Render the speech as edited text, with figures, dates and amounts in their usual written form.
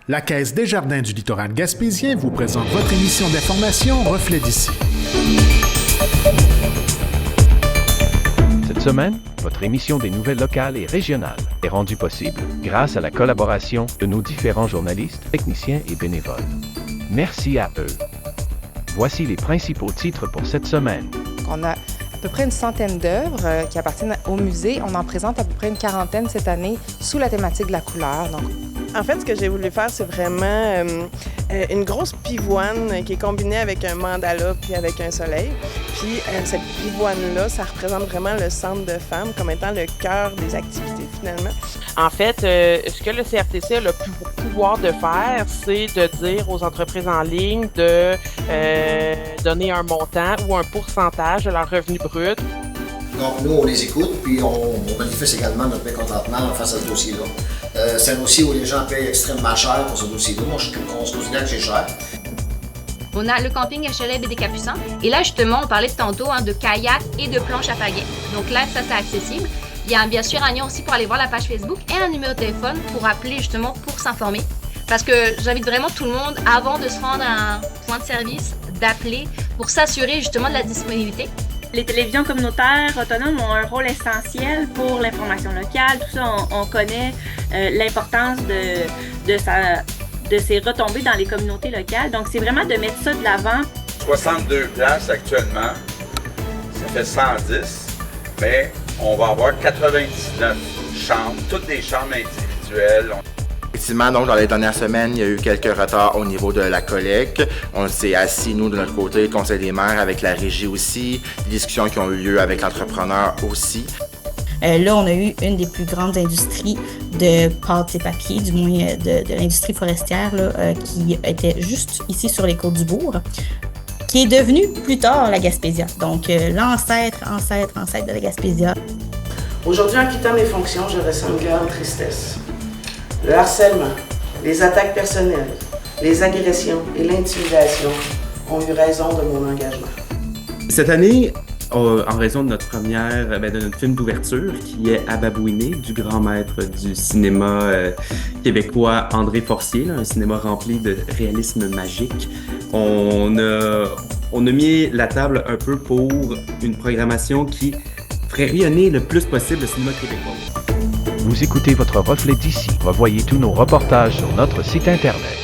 La Caisse des Jardins du littoral gaspésien vous présente votre émission d'information Reflet d'ici. Cette semaine, votre émission des nouvelles locales et régionales est rendue possible grâce à la collaboration de nos différents journalistes, techniciens et bénévoles. Merci à eux. Voici les principaux titres pour cette semaine. On a à peu près une centaine d'œuvres qui appartiennent au musée. On en présente à peu près une quarantaine cette année sous la thématique de la couleur. Donc, en fait, ce que j'ai voulu faire, c'est vraiment une grosse pivoine qui est combinée avec un mandala puis avec un soleil. Puis cette pivoine-là, ça représente vraiment le centre de femmes comme étant le cœur des activités, finalement. En fait, ce que le CRTC a le pouvoir de faire, c'est de dire aux entreprises en ligne de donner un montant ou un pourcentage de leur revenu brut. Donc, nous, on les écoute, puis on manifeste également notre mécontentement face à ce dossier-là. C'est un dossier où les gens payent extrêmement cher pour ce dossier-là. Moi, je considère que c'est cher. On a le camping HLM et des Capucins. Et là, justement, on parlait tantôt de kayak et de planche à pagaie. Donc là, ça, c'est accessible. Il y a bien sûr un lien aussi pour aller voir la page Facebook et un numéro de téléphone pour appeler justement pour s'informer. Parce que j'invite vraiment tout le monde, avant de se rendre à un point de service, d'appeler pour s'assurer justement de la disponibilité. Les télévisions communautaires autonomes ont un rôle essentiel pour l'information locale. Tout ça, on connaît l'importance de ces retombées dans les communautés locales. Donc, c'est vraiment de mettre ça de l'avant. 62 places actuellement, ça fait 110, mais on va avoir 99 chambres, toutes des chambres individuelles. Effectivement, donc, dans les dernières semaines, il y a eu quelques retards au niveau de la collecte. On s'est assis, nous, de notre côté, le Conseil des maires, avec la régie aussi, des discussions qui ont eu lieu avec l'entrepreneur aussi. Là, on a eu une des plus grandes industries de pâtes et papier, du moins de l'industrie forestière, là, qui était juste ici sur les Côtes-du-Bourg, qui est devenue plus tard la Gaspésia. Donc, l'ancêtre de la Gaspésia. Aujourd'hui, en quittant mes fonctions, je ressens une grande tristesse. Le harcèlement, les attaques personnelles, les agressions et l'intimidation ont eu raison de mon engagement. Cette année, en raison de notre de notre film d'ouverture, qui est Ababouiné, du grand maître du cinéma québécois André Forcier, là, un cinéma rempli de réalisme magique, on a mis la table un peu pour une programmation qui ferait rayonner le plus possible le cinéma québécois. Vous écoutez votre Reflet d'ici. Revoyez tous nos reportages sur notre site Internet.